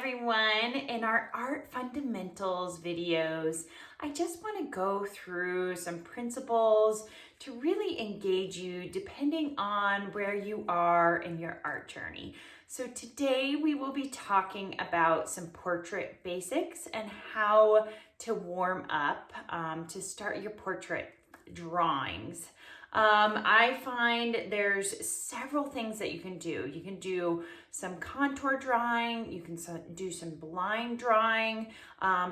everyone. In our art fundamentals videos, I just want to go through some principles to really engage you depending on where you are in your art journey. So today we will be talking about some portrait basics and how to warm up to start your portrait drawings. I find there's several things that you can do. You can do some contour drawing, you can do some blind drawing,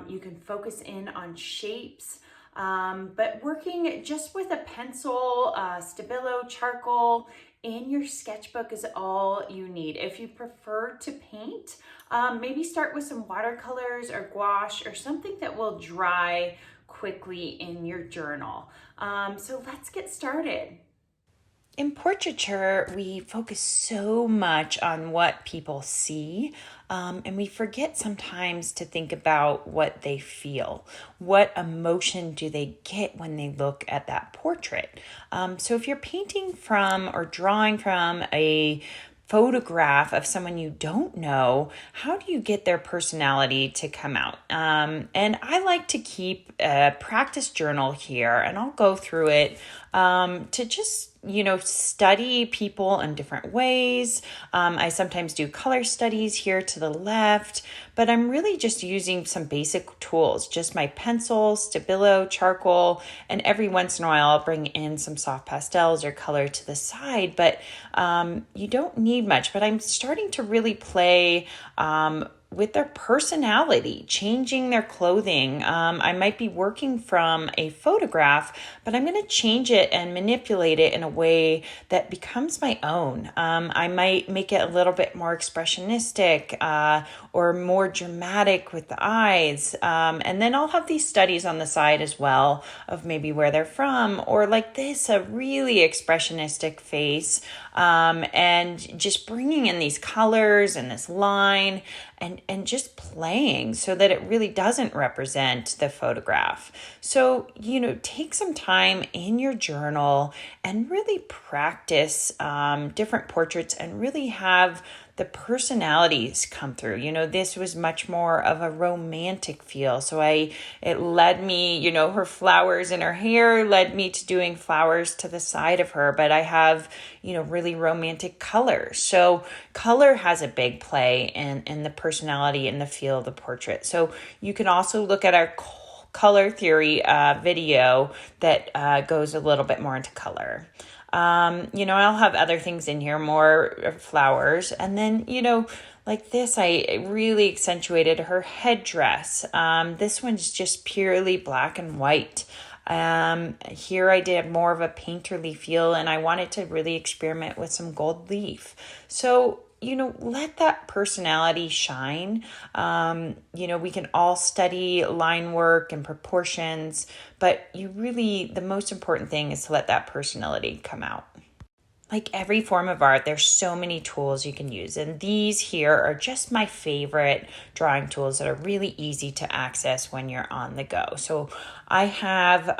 you can focus in on shapes, but working just with a pencil, Stabilo, charcoal in your sketchbook is all you need. If you prefer to paint, maybe start with some watercolors or gouache or something that will dry quickly in your journal. So let's get started. In portraiture, we focus so much on what people see, and we forget sometimes to think about what they feel. What emotion do they get when they look at that portrait? So if you're painting from or drawing from a photograph of someone you don't know, how do you get their personality to come out? And I like to keep a practice journal here, and I'll go through it to just study people in different ways. I sometimes do color studies here to the left, but I'm really just using some basic tools, just my pencil, Stabilo, charcoal, and every once in a while I'll bring in some soft pastels or color to the side, but you don't need much. But I'm starting to really play with their personality, changing their clothing. I might be working from a photograph, but I'm going to change it and manipulate it in a way that becomes my own. I might make it a little bit more expressionistic or more dramatic with the eyes. And then I'll have these studies on the side as well of maybe where they're from, or like this, a really expressionistic face. And just bringing in these colors and this line and just playing so that it really doesn't represent the photograph. So, take some time in your journal and really practice different portraits and really have the personalities come through. This was much more of a romantic feel. So it led me, her flowers in her hair led me to doing flowers to the side of her, but I have, really romantic colors. So color has a big play in the personality and the feel of the portrait. So you can also look at our color theory video that goes a little bit more into color. I'll have other things in here, more flowers. And then, like this, I really accentuated her headdress. This one's just purely black and white. Here I did more of a painterly feel, and I wanted to really experiment with some gold leaf. So let that personality shine. We can all study line work and proportions, but the most important thing is to let that personality come out. Like every form of art, there's so many tools you can use. And these here are just my favorite drawing tools that are really easy to access when you're on the go. So I have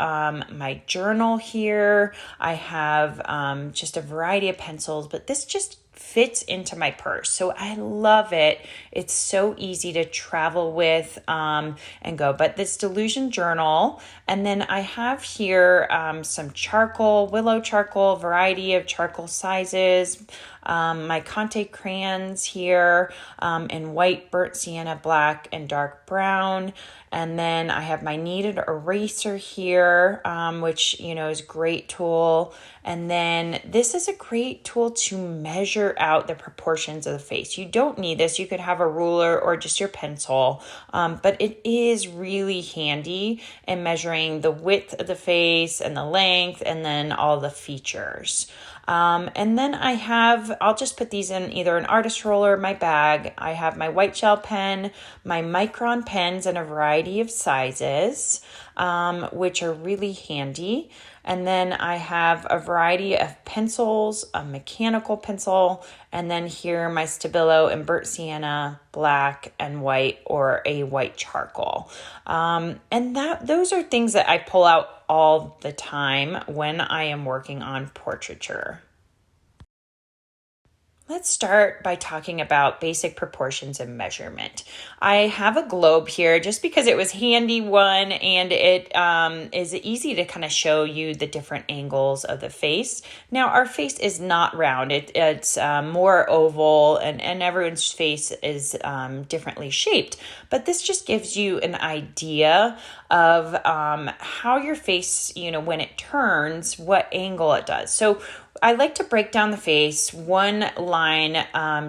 my journal here. I have just a variety of pencils, but this just fits into my purse. So I love it. It's so easy to travel with and go. But this Delusion journal, and then I have here some charcoal, willow charcoal, variety of charcoal sizes, my Conte crayons here in white, burnt sienna, black, and dark brown. And then I have my kneaded eraser here, which, is a great tool. And then this is a great tool to measure out the proportions of the face. You don't need this. You could have a ruler or just your pencil, but it is really handy in measuring the width of the face and the length and then all the features. And then I'll just put these in either an artist roller, my bag. I have my white gel pen, my micron pens in a variety of sizes, which are really handy. And then I have a variety of pencils, a mechanical pencil, and then here my Stabilo in burnt sienna, black and white, or a white charcoal. And those are things that I pull out all the time when I am working on portraiture. Let's start by talking about basic proportions and measurement. I have a globe here just because it was handy one, and it is easy to kind of show you the different angles of the face. Now, our face is not round. It's more oval, and everyone's face is differently shaped. But this just gives you an idea of how your face, when it turns, what angle it does. So I like to break down the face one line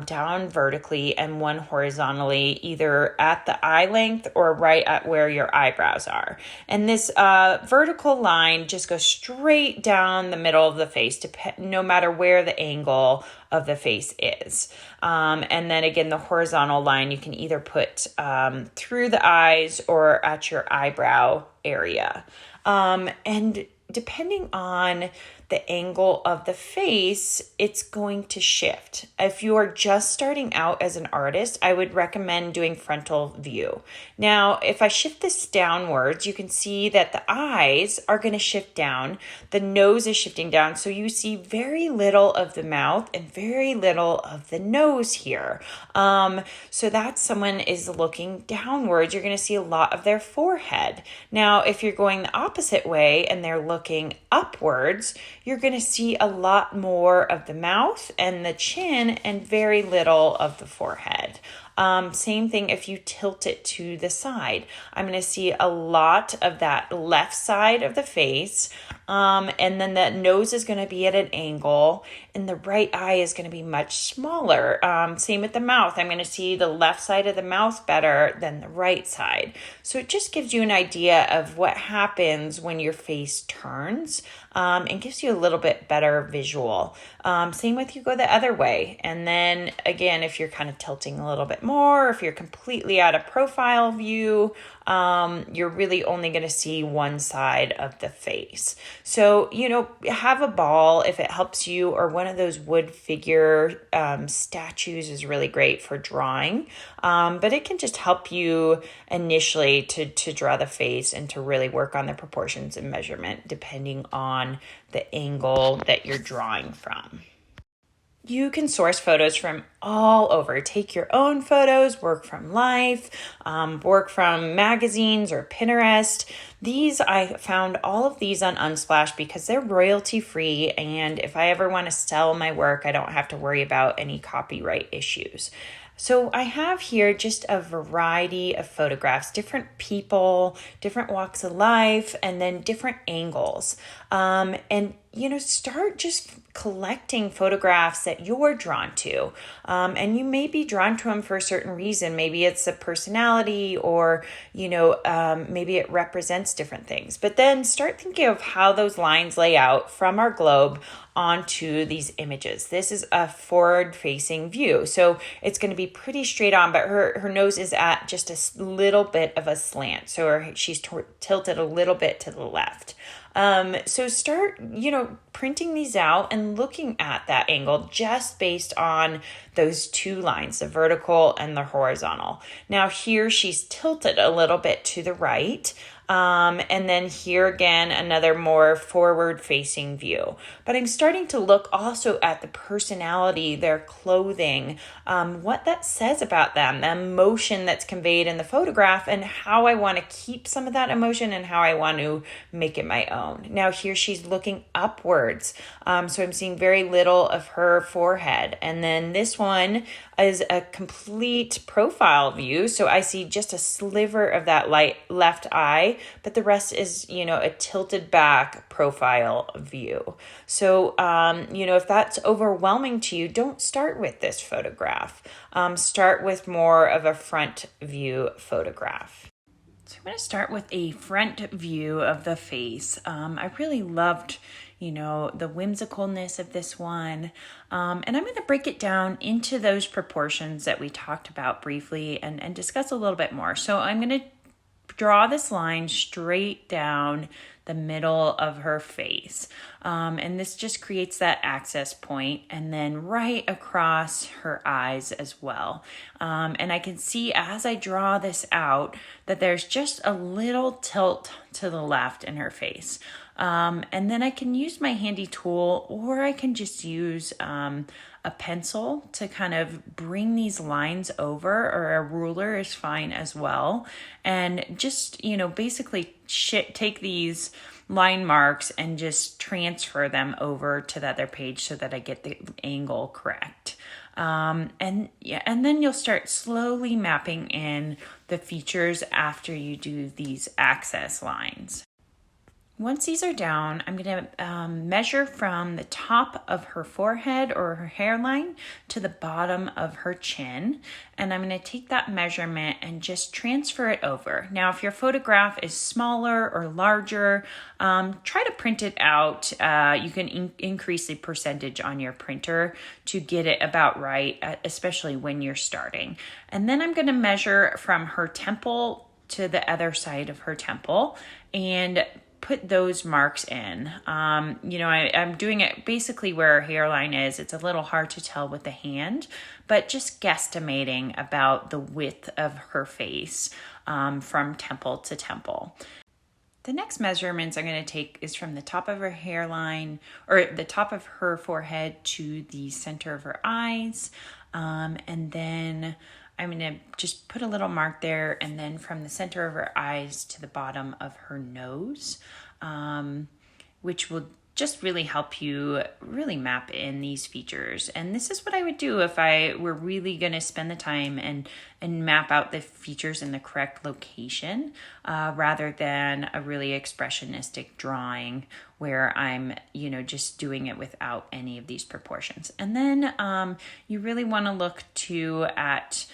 down vertically and one horizontally, either at the eye length or right at where your eyebrows are. And this vertical line just goes straight down the middle of the face, no matter where the angle of the face is. And then again, the horizontal line you can either put through the eyes or at your eyebrow area. And depending on the angle of the face, it's going to shift. If you are just starting out as an artist, I would recommend doing frontal view. Now, if I shift this downwards, you can see that the eyes are going to shift down. The nose is shifting down, so you see very little of the mouth and very little of the nose here. So that's someone is looking downwards. You're going to see a lot of their forehead. Now, if you're going the opposite way and they're looking upwards, you're going to see a lot more of the mouth and the chin and very little of the forehead. Same thing if you tilt it to the side. I'm going to see a lot of that left side of the face. And then the nose is going to be at an angle and the right eye is going to be much smaller. Same with the mouth. I'm going to see the left side of the mouth better than the right side. So it just gives you an idea of what happens when your face turns, and gives you a little bit better visual. Same with you go the other way. And then again, if you're kind of tilting a little bit more, if you're completely out of profile view, you're really only going to see one side of the face. So, have a ball if it helps you, or one of those wood figure statues is really great for drawing. But it can just help you initially to draw the face and to really work on the proportions and measurement depending on the angle that you're drawing from. You can source photos from all over. Take your own photos, work from life, work from magazines or Pinterest. I found all of these on Unsplash because they're royalty free. And if I ever want to sell my work, I don't have to worry about any copyright issues. So I have here just a variety of photographs, different people, different walks of life, and then different angles. Start just collecting photographs that you're drawn to. And you may be drawn to them for a certain reason. Maybe it's a personality or, maybe it represents different things. But then start thinking of how those lines lay out from our globe onto these images. This is a forward-facing view. So it's going to be pretty straight on, but her nose is at just a little bit of a slant. So she's tilted a little bit to the left. So start, printing these out and looking at that angle just based on those two lines, the vertical and the horizontal. Now here she's tilted a little bit to the right. And then here again, another more forward-facing view. But I'm starting to look also at the personality, their clothing, what that says about them, the emotion that's conveyed in the photograph, and how I want to keep some of that emotion and how I want to make it my own. Now here she's looking upwards. So I'm seeing very little of her forehead. And then this one is a complete profile view. So I see just a sliver of that left eye, but the rest is, a tilted back profile view. So, if that's overwhelming to you, don't start with this photograph. Start with more of a front view photograph. So I'm going to start with a front view of the face. I really loved the whimsicalness of this one. And I'm going to break it down into those proportions that we talked about briefly and discuss a little bit more. So I'm going to draw this line straight down the middle of her face. And this just creates that access point, and then right across her eyes as well. And I can see as I draw this out that there's just a little tilt to the left in her face. And then I can use my handy tool, or I can just use a pencil to kind of bring these lines over, or a ruler is fine as well. And just, basically take these line marks and just transfer them over to the other page so that I get the angle correct. And then you'll start slowly mapping in the features after you do these access lines. Once these are down, I'm going to measure from the top of her forehead or her hairline to the bottom of her chin. And I'm going to take that measurement and just transfer it over. Now, if your photograph is smaller or larger, try to print it out. You can increase the percentage on your printer to get it about right, especially when you're starting. And then I'm going to measure from her temple to the other side of her temple and put those marks in. I'm doing it basically where her hairline is. It's a little hard to tell with the hand, but just guesstimating about the width of her face from temple to temple. The next measurements I'm going to take is from the top of her hairline, or the top of her forehead to the center of her eyes. And then I'm going to just put a little mark there, and then from the center of her eyes to the bottom of her nose, which will just really help you really map in these features. And this is what I would do if I were really going to spend the time and map out the features in the correct location, rather than a really expressionistic drawing where I'm, just doing it without any of these proportions. And then you really want to look at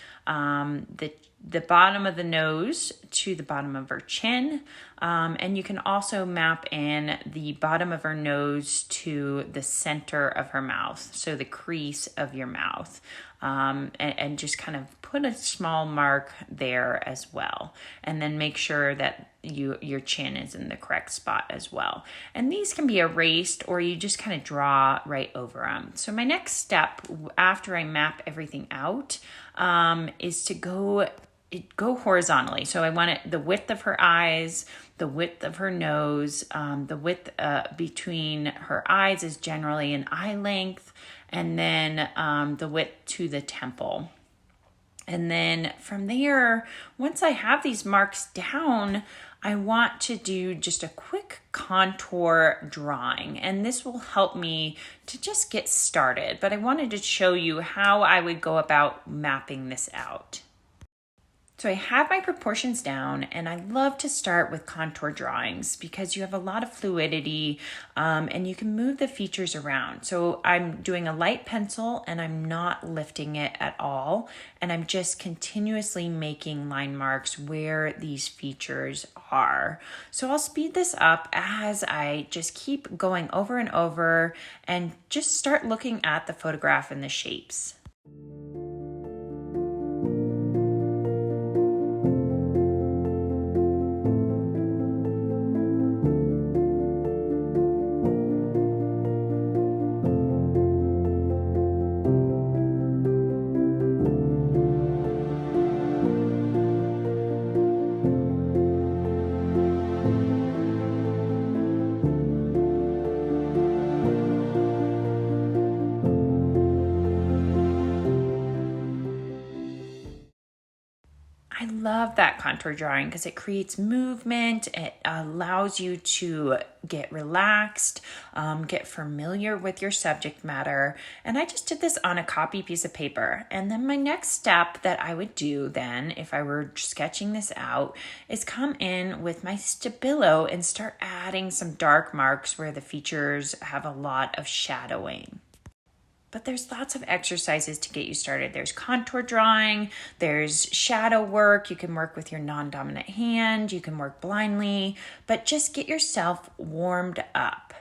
the bottom of the nose to the bottom of her chin. And you can also map in the bottom of her nose to the center of her mouth, so the crease of your mouth, and just kind of put a small mark there as well. And then make sure that your chin is in the correct spot as well. And these can be erased, or you just kind of draw right over them. So my next step after I map everything out is to go horizontally. So I want the width of her eyes, the width of her nose, the width between her eyes is generally an eye length, and then the width to the temple. And then from there, once I have these marks down, I want to do just a quick contour drawing, and this will help me to just get started. But I wanted to show you how I would go about mapping this out. So I have my proportions down, and I love to start with contour drawings because you have a lot of fluidity, and you can move the features around. So I'm doing a light pencil, and I'm not lifting it at all, and I'm just continuously making line marks where these features are. So I'll speed this up as I just keep going over and over and just start looking at the photograph and the shapes. I love that contour drawing because it creates movement. It allows you to get relaxed, get familiar with your subject matter. And I just did this on a copy piece of paper. And then my next step that I would do then, if I were sketching this out, is come in with my Stabilo and start adding some dark marks where the features have a lot of shadowing. But there's lots of exercises to get you started. There's contour drawing, there's shadow work. You can work with your non-dominant hand, you can work blindly, but just get yourself warmed up.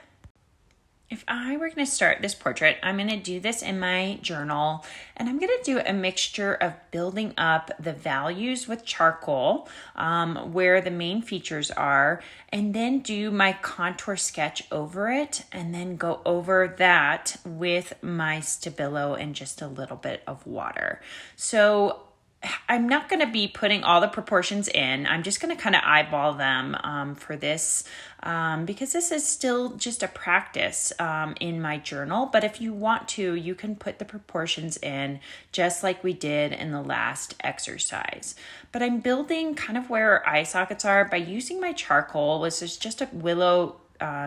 If I were going to start this portrait, I'm going to do this in my journal, and I'm going to do a mixture of building up the values with charcoal, where the main features are, and then do my contour sketch over it, and then go over that with my Stabilo and just a little bit of water. So I'm not going to be putting all the proportions in. I'm just going to kind of eyeball them for this because this is still just a practice in my journal. But if you want to, you can put the proportions in just like we did in the last exercise. But I'm building kind of where our eye sockets are by using my charcoal, which is just a willow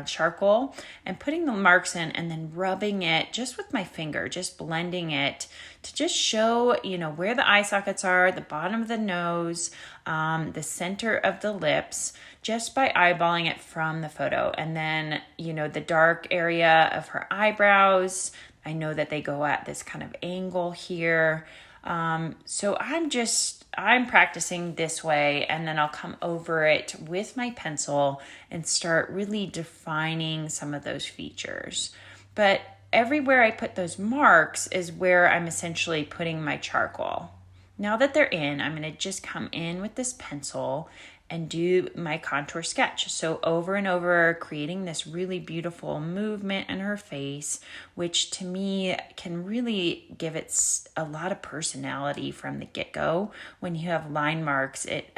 charcoal, and putting the marks in and then rubbing it just with my finger, just blending it to just show, where the eye sockets are, the bottom of the nose, the center of the lips, just by eyeballing it from the photo. And then, the dark area of her eyebrows, I know that they go at this kind of angle here. So I'm practicing this way, and then I'll come over it with my pencil and start really defining some of those features. But everywhere I put those marks is where I'm essentially putting my charcoal. Now that they're in, I'm going to just come in with this pencil and do my contour sketch. So over and over, creating this really beautiful movement in her face, which to me can really give it a lot of personality from the get-go. When you have line marks, it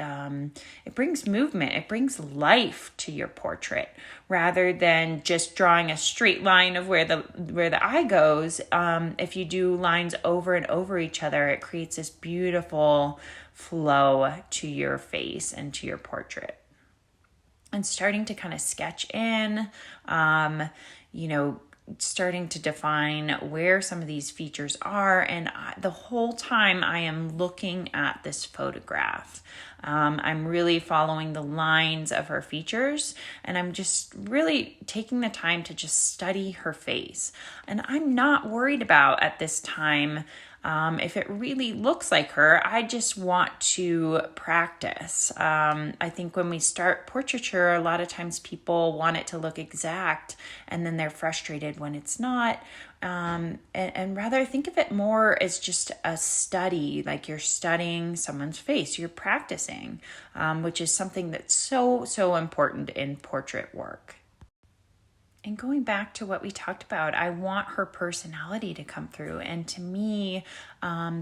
brings movement, it brings life to your portrait, rather than just drawing a straight line of where the eye goes. If you do lines over and over each other, it creates this beautiful flow to your face and to your portrait. And starting to kind of sketch in, starting to define where some of these features are. And the whole time I am looking at this photograph. I'm really following the lines of her features, and I'm just really taking the time to just study her face. And I'm not worried about at this time if it really looks like her. I just want to practice. I think when we start portraiture, a lot of times people want it to look exact, and then they're frustrated when it's not. And rather think of it more as just a study, like you're studying someone's face, you're practicing, which is something that's so, so important in portrait work. And going back to what we talked about, I want her personality to come through. And to me,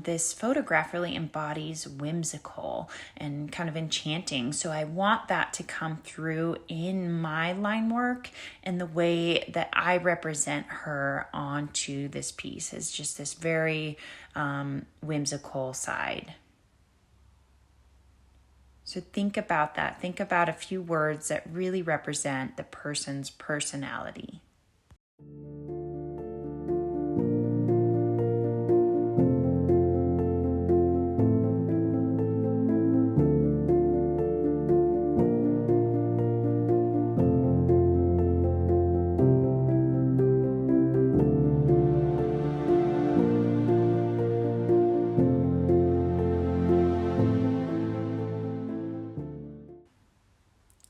this photograph really embodies whimsical and kind of enchanting. So I want that to come through in my line work, and the way that I represent her onto this piece is just this very whimsical side. So think about that. Think about a few words that really represent the person's personality.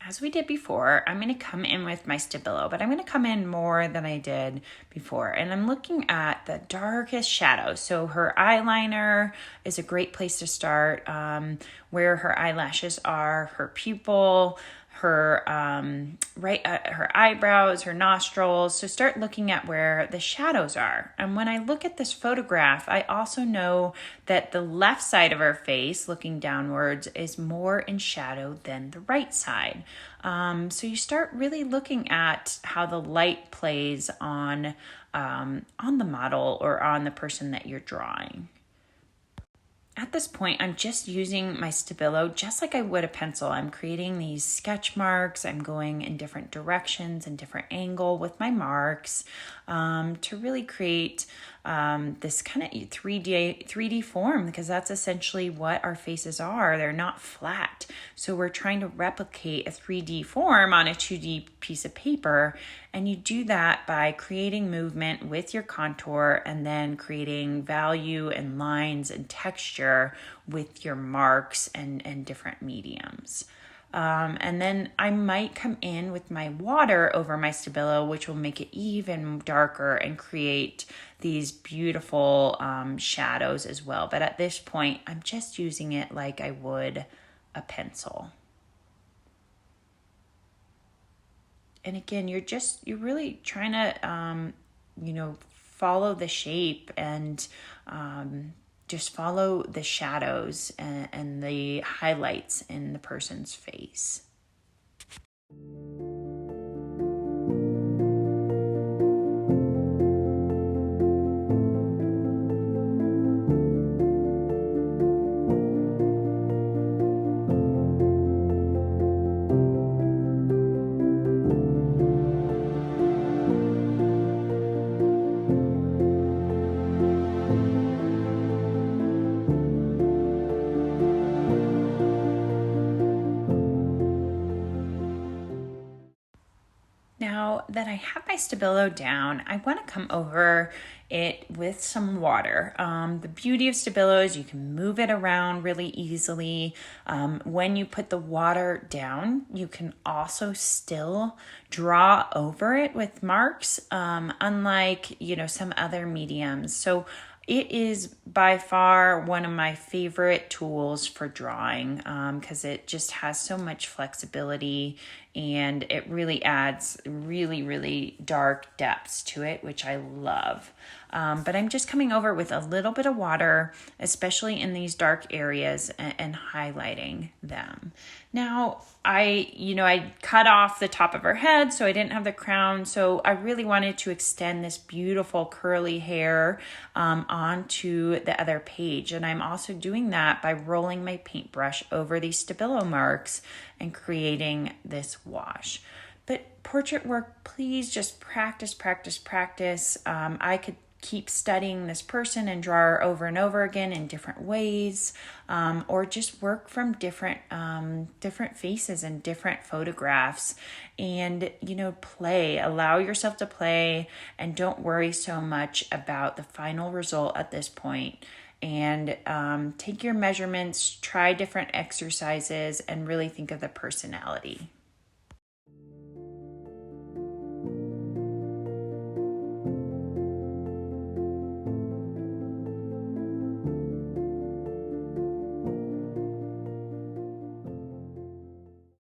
As we did before, I'm going to come in with my Stabilo, but I'm going to come in more than I did before. And I'm looking at the darkest shadows. So her eyeliner is a great place to start, where her eyelashes are, her pupil, her her eyebrows, her nostrils. So start looking at where the shadows are. And when I look at this photograph, I also know that the left side of her face, looking downwards, is more in shadow than the right side. So you start really looking at how the light plays on the model or on the person that you're drawing. At this point, I'm just using my Stabilo just like I would a pencil. I'm creating these sketch marks. I'm going in different directions and different angle with my marks to really create this kind of 3D form, because that's essentially what our faces are. They're not flat. So we're trying to replicate a 3D form on a 2D piece of paper. And you do that by creating movement with your contour, and then creating value and lines and texture with your marks and different mediums. And then I might come in with my water over my Stabilo, which will make it even darker and create these beautiful shadows as well. But at this point, I'm just using it like I would a pencil. And again, you're really trying to, follow the shape and just follow the shadows and the highlights in the person's face. Now that I have my Stabilo down, I want to come over it with some water. The beauty of Stabilo is you can move it around really easily. When you put the water down, you can also still draw over it with marks, unlike, some other mediums. So it is by far one of my favorite tools for drawing because it just has so much flexibility and it really adds really, really dark depths to it, which I love. But I'm just coming over with a little bit of water, especially in these dark areas, and highlighting them. Now, I cut off the top of her head, so I didn't have the crown. So I really wanted to extend this beautiful curly hair onto the other page. And I'm also doing that by rolling my paintbrush over these Stabilo marks and creating this wash. But portrait work, please just practice, practice, practice. I could keep studying this person and draw her over and over again in different ways, or just work from different faces and different photographs, and allow yourself to play, and don't worry so much about the final result at this point. And take your measurements, try different exercises, and really think of the personality.